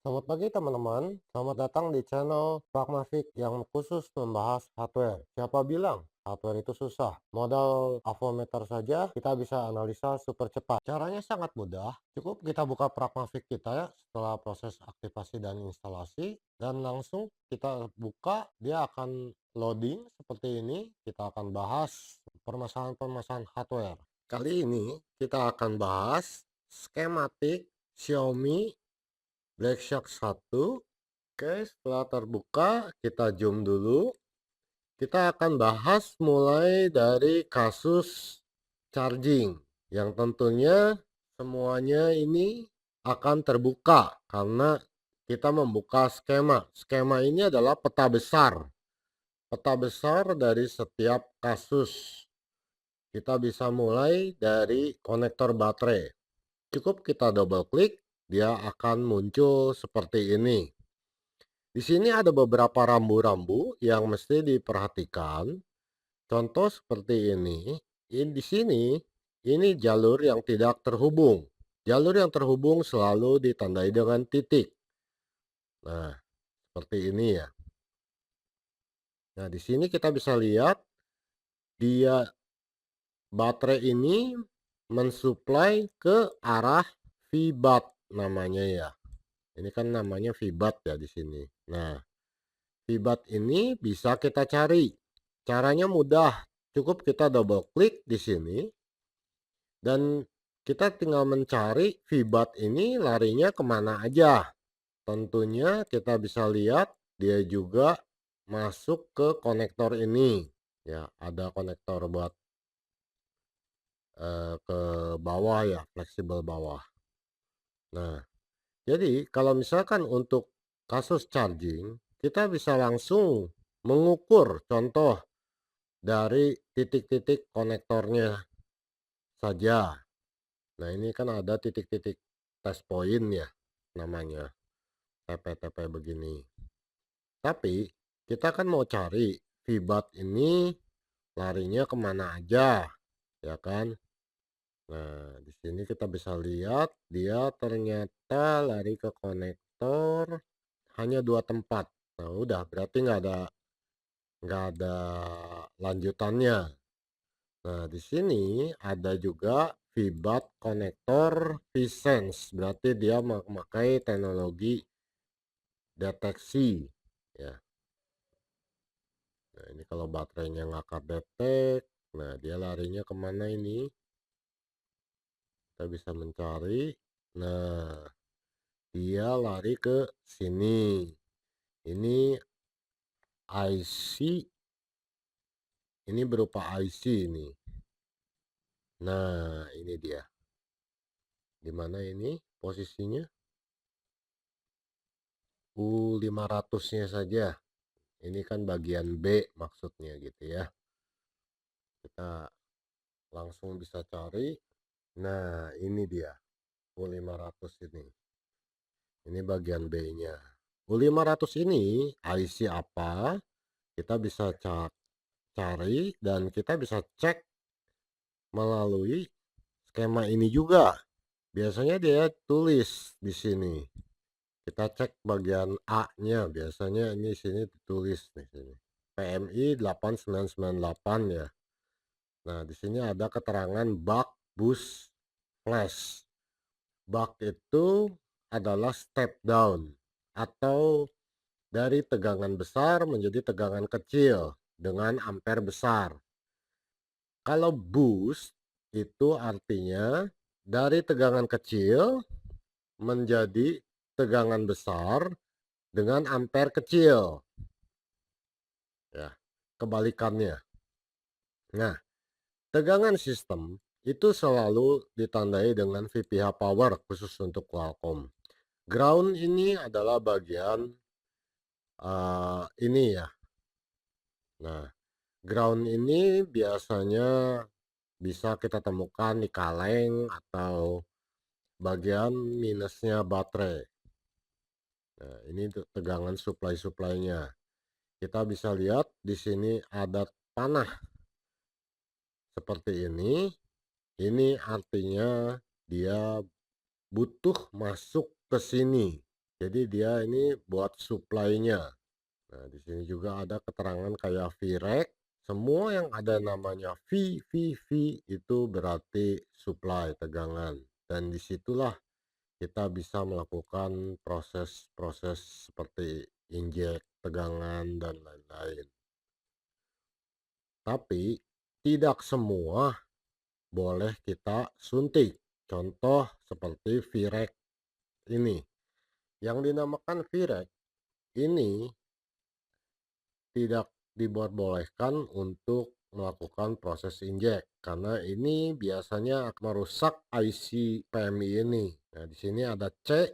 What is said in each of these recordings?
Selamat pagi teman-teman, selamat datang di channel Pragmatic yang khusus membahas hardware. Siapa bilang hardware itu susah? Modal avometer saja kita bisa analisa super cepat. Caranya sangat mudah, cukup kita buka Pragmatic kita ya setelah proses aktivasi dan instalasi. Dan langsung kita buka, dia akan loading seperti ini. Kita akan bahas permasalahan-permasalahan hardware. Kali ini kita akan bahas skematik Xiaomi Black Shark 1. Oke, setelah terbuka, kita zoom dulu. Kita akan bahas mulai dari kasus charging, yang tentunya semuanya ini akan terbuka karena kita membuka skema. Skema ini adalah peta besar dari setiap kasus. Kita bisa mulai dari konektor baterai. Cukup kita double klik, dia akan muncul seperti ini. Di sini ada beberapa rambu-rambu yang mesti diperhatikan. Contoh seperti ini. Di sini, ini jalur yang tidak terhubung. Jalur yang terhubung selalu ditandai dengan titik. Nah, seperti ini ya. Nah, di sini kita bisa lihat dia baterai ini mensuplai ke arah VBAT namanya ya. Ini kan namanya VBAT ya di sini. Nah, VBAT ini bisa kita cari. Caranya mudah. Cukup kita double klik di sini dan kita tinggal mencari VBAT ini larinya kemana aja. Tentunya kita bisa lihat dia juga masuk ke konektor ini. Ya, ada konektor buat ke bawah ya, fleksibel bawah. Nah, jadi kalau misalkan untuk kasus charging, kita bisa langsung mengukur contoh dari titik-titik konektornya saja. Nah, ini kan ada titik-titik test point ya namanya, TP-TP begini. Tapi kita kan mau cari VBAT ini larinya kemana aja, ya kan? Nah, di sini kita bisa lihat dia ternyata lari ke konektor hanya 2 tempat. Nah, udah berarti nggak ada lanjutannya. Nah, di sini ada juga VBAT konektor Vsense, berarti dia memakai teknologi deteksi ya. Nah, ini kalau baterainya nggak detek, nah dia larinya kemana ini? Kita bisa mencari. Nah, dia lari ke sini. Ini IC, ini berupa IC ini. Nah, ini dia. Di mana ini posisinya? U500-nya saja. Ini kan bagian B maksudnya gitu ya. Kita langsung bisa cari. Nah, ini dia. U500 ini. Ini bagian B-nya. U500 ini IC apa? Kita bisa cari dan kita bisa cek melalui skema ini juga. Biasanya dia tulis di sini. Kita cek bagian A-nya. Biasanya ini sini ditulis di sini. PMI 8998 ya. Nah, di sini ada keterangan buck boost flash. Buck itu adalah step down atau dari tegangan besar menjadi tegangan kecil dengan ampere besar. Kalau boost itu artinya dari tegangan kecil menjadi tegangan besar dengan ampere kecil. Ya, kebalikannya. Nah, tegangan sistem itu selalu ditandai dengan VPH power khusus untuk Qualcomm. Ground ini adalah bagian ini ya. Nah, ground ini biasanya bisa kita temukan di kaleng atau bagian minusnya baterai. Nah, ini tegangan supply-supply-nya. Kita bisa lihat di sini ada panah seperti ini. Ini artinya dia butuh masuk ke sini. Jadi dia ini buat supply-nya. Nah, di sini juga ada keterangan kayak VREC. Semua yang ada namanya V itu berarti supply tegangan. Dan disitulah kita bisa melakukan proses-proses seperti injek tegangan dan lain-lain. Tapi tidak semua boleh kita suntik. Contoh seperti VREC ini. Yang dinamakan VREC ini tidak diperbolehkan untuk melakukan proses injek karena ini biasanya akan merusak IC PMI ini. Nah, di sini ada C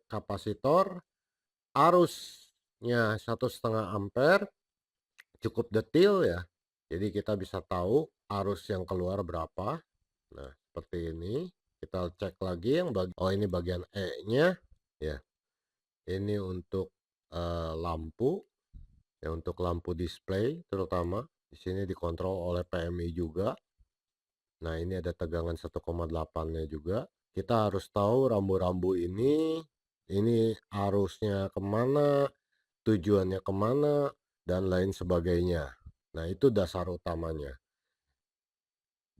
kapasitor, arusnya 1,5 ampere, cukup detail ya. Jadi kita bisa tahu arus yang keluar berapa. Nah, seperti ini. Kita cek lagi yang ini bagian E-nya ya. Ini untuk lampu. Ya, untuk lampu display terutama di sini dikontrol oleh PMI juga. Nah, ini ada tegangan 1,8-nya juga. Kita harus tahu rambu-rambu ini arusnya kemana, tujuannya kemana, dan lain sebagainya. Nah, itu dasar utamanya.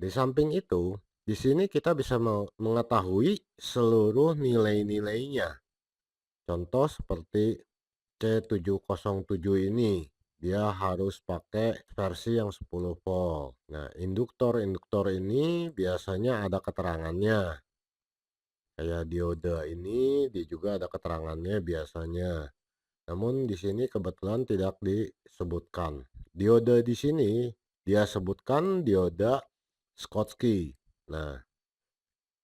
Di samping itu, di sini kita bisa mengetahui seluruh nilai-nilainya. Contoh seperti C707 ini, dia harus pakai versi yang 10 volt. Nah, induktor ini biasanya ada keterangannya. Kayak diode ini, dia juga ada keterangannya biasanya. Namun di sini kebetulan tidak disebutkan. Diode di sini dia sebutkan diode Schottky. Nah,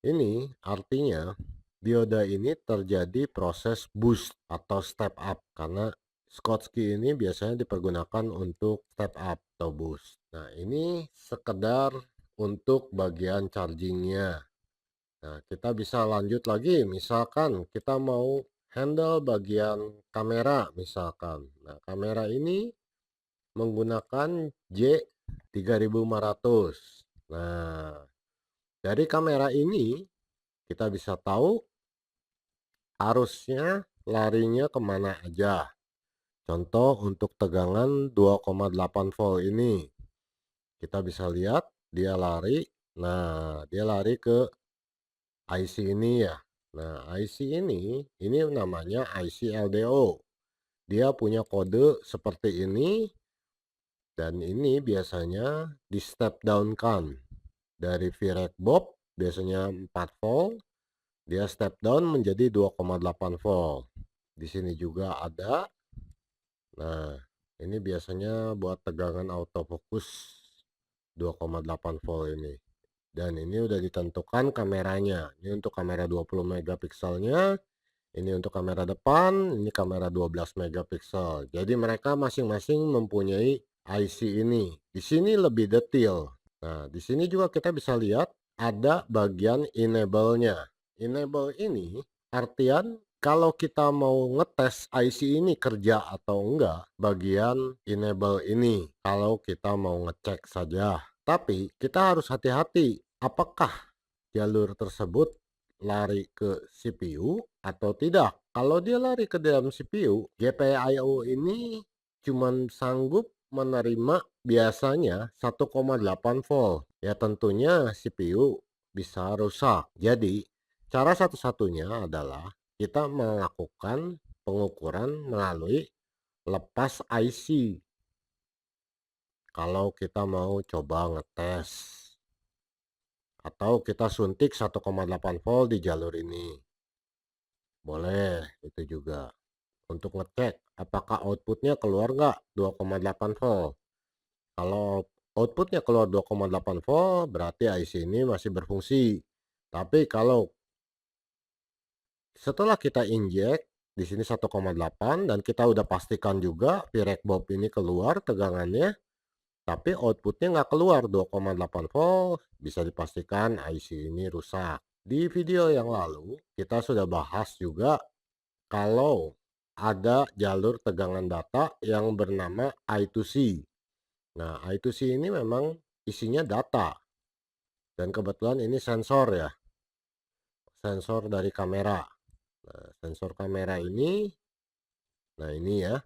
ini artinya diode ini terjadi proses boost atau step up karena Schottky ini biasanya dipergunakan untuk step up atau boost. Nah, ini sekedar untuk bagian chargingnya. Nah, kita bisa lanjut lagi, misalkan kita mau handle bagian kamera misalkan. Nah, kamera ini menggunakan J3500. Nah, dari kamera ini kita bisa tahu arusnya larinya kemana aja. Contoh untuk tegangan 2,8 volt ini. Kita bisa lihat dia lari. Nah, dia lari ke IC ini ya. Nah, IC ini namanya IC LDO. Dia punya kode seperti ini. Dan ini biasanya di step down kan. Dari VREC Bob biasanya 4 volt. Dia step down menjadi 2,8 volt. Di sini juga ada. Nah, ini biasanya buat tegangan autofocus 2,8 volt ini. Dan ini udah ditentukan kameranya. Ini untuk kamera 20 megapikselnya. Ini untuk kamera depan, ini kamera 12 megapiksel. Jadi mereka masing-masing mempunyai IC ini. Di sini lebih detail. Nah, di sini juga kita bisa lihat ada bagian enable-nya. Enable ini artian kalau kita mau ngetes IC ini kerja atau enggak, bagian enable ini kalau kita mau ngecek saja. Tapi kita harus hati-hati, apakah jalur tersebut lari ke CPU atau tidak. Kalau dia lari ke dalam CPU, GPIO ini cuman sanggup menerima biasanya 1,8 volt. Ya tentunya CPU bisa rusak. Jadi cara satu-satunya adalah kita melakukan pengukuran melalui lepas IC. Kalau kita mau coba ngetes. Atau kita suntik 1,8 volt di jalur ini. Boleh, itu juga. Untuk ngecek apakah outputnya keluar nggak 2,8 volt. Kalau outputnya keluar 2,8 volt, berarti IC ini masih berfungsi. Tapi kalau setelah kita injek di sini 1,8 dan kita udah pastikan juga VREC Bob ini keluar tegangannya, tapi outputnya nggak keluar 2,8 volt, bisa dipastikan IC ini rusak. Di video yang lalu, kita sudah bahas juga kalau ada jalur tegangan data yang bernama I2C. Nah, I2C ini memang isinya data. Dan kebetulan ini sensor ya, sensor dari kamera. Nah, sensor kamera ini, nah ini ya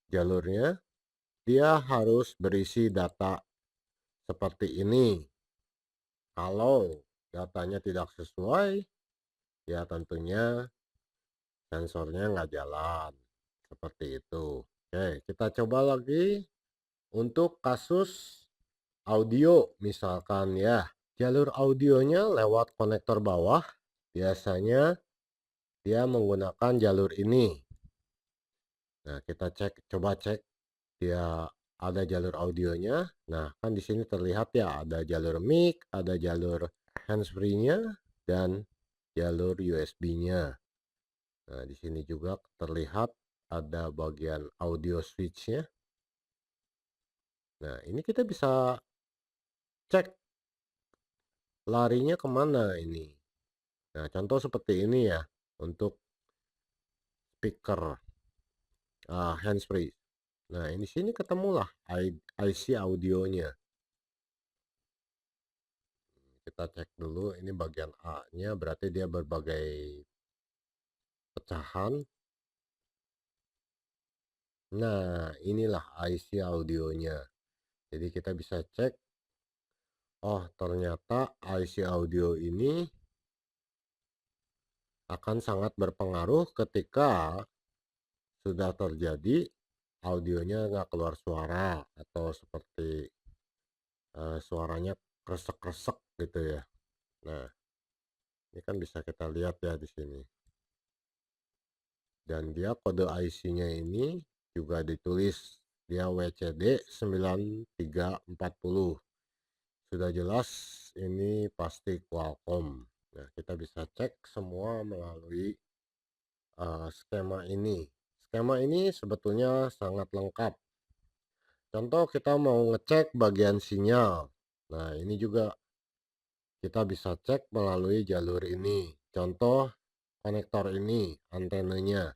jalurnya, dia harus berisi data seperti ini. Kalau datanya tidak sesuai, ya tentunya sensornya nggak jalan. Seperti itu. Oke, kita coba lagi untuk kasus audio misalkan ya. Jalur audionya lewat konektor bawah. Biasanya dia menggunakan jalur ini. Nah, kita coba cek dia ada jalur audionya. Nah, kan di sini terlihat ya ada jalur mic, ada jalur handsfree-nya dan jalur USB-nya. Nah, di sini juga terlihat ada bagian audio switch-nya. Nah, ini kita bisa cek larinya kemana ini. Nah, contoh seperti ini ya untuk speaker handsfree. Nah, ini sini ketemulah IC audionya. Kita cek dulu ini bagian A-nya, berarti dia berbagai pecahan. Nah, inilah IC audionya. Jadi kita bisa cek, oh ternyata IC audio ini akan sangat berpengaruh ketika sudah terjadi audionya nggak keluar suara atau seperti suaranya kresek-kresek gitu ya. Nah, ini kan bisa kita lihat ya di sini. Dan dia kode IC-nya ini juga ditulis dia WCD 9340. Sudah jelas ini pasti Qualcomm. Nah, kita bisa cek semua melalui skema ini. Skema ini sebetulnya sangat lengkap. Contoh kita mau ngecek bagian sinyal. Nah, ini juga kita bisa cek melalui jalur ini. Contoh konektor ini, antenanya.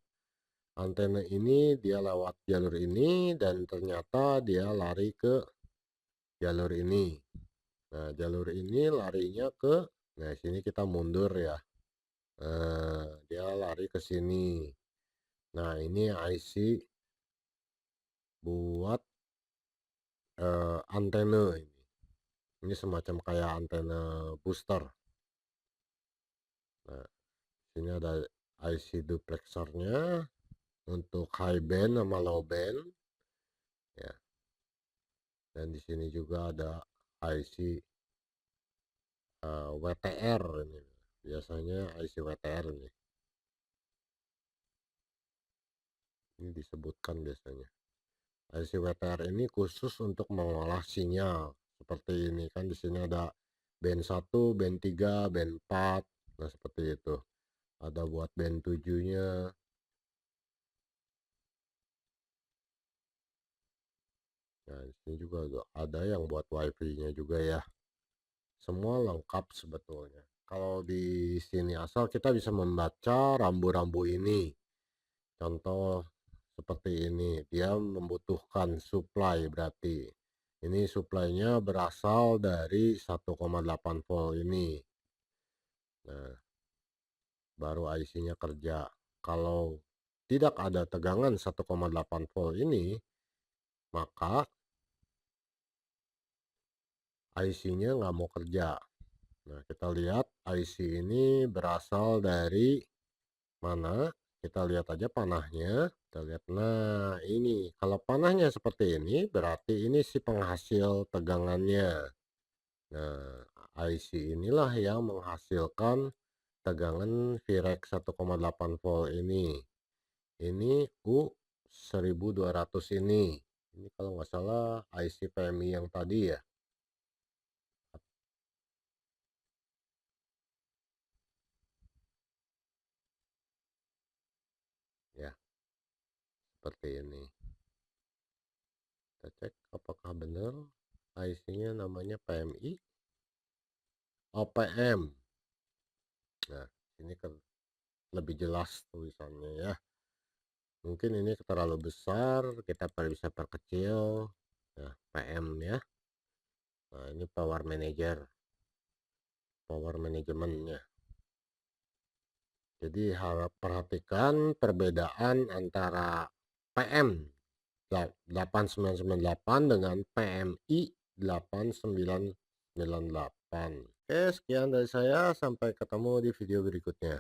Antena ini dia lewat jalur ini dan ternyata dia lari ke jalur ini. Nah, jalur ini larinya ke, nah sini kita mundur ya. Dia lari ke sini. Nah, ini IC buat antena ini. Ini semacam kayak antena booster. Nah, sini ada IC duplexernya untuk high band sama low band. Ya. Dan di sini juga ada IC WTR ini. Biasanya IC WTR ini. Ini disebutkan biasanya. IC WTR ini khusus untuk mengolah sinyal. Seperti ini kan di sini ada band 1, band 3, band 4. Nah, seperti itu. Ada buat band 7-nya. Nah, di sini juga ada yang buat wifi-nya juga ya. Semua lengkap sebetulnya. Kalau di sini asal kita bisa membaca rambu-rambu ini. Contoh seperti ini, dia membutuhkan supply berarti. Ini suplainya berasal dari 1,8 volt ini. Nah, baru IC-nya kerja. Kalau tidak ada tegangan 1,8 volt ini, maka IC-nya nggak mau kerja. Nah, kita lihat IC ini berasal dari mana? Kita lihat aja panahnya. Kita lihat, nah ini kalau panahnya seperti ini berarti ini si penghasil tegangannya. Nah, IC inilah yang menghasilkan tegangan Vrec 1,8 volt ini. Ini U1200 ini. Ini kalau nggak salah IC PMI yang tadi ya. Ya, seperti ini. Kita cek apakah benar IC-nya namanya PMI. OPM. Nah, ini lebih jelas tulisannya ya. Mungkin ini terlalu besar, kita bisa perkecil. Nah, PM ya. Nah, ini power manager, power manajemennya. Jadi harap perhatikan perbedaan antara PM 8998 dengan PMI 8998. Oke, sekian dari saya, sampai ketemu di video berikutnya.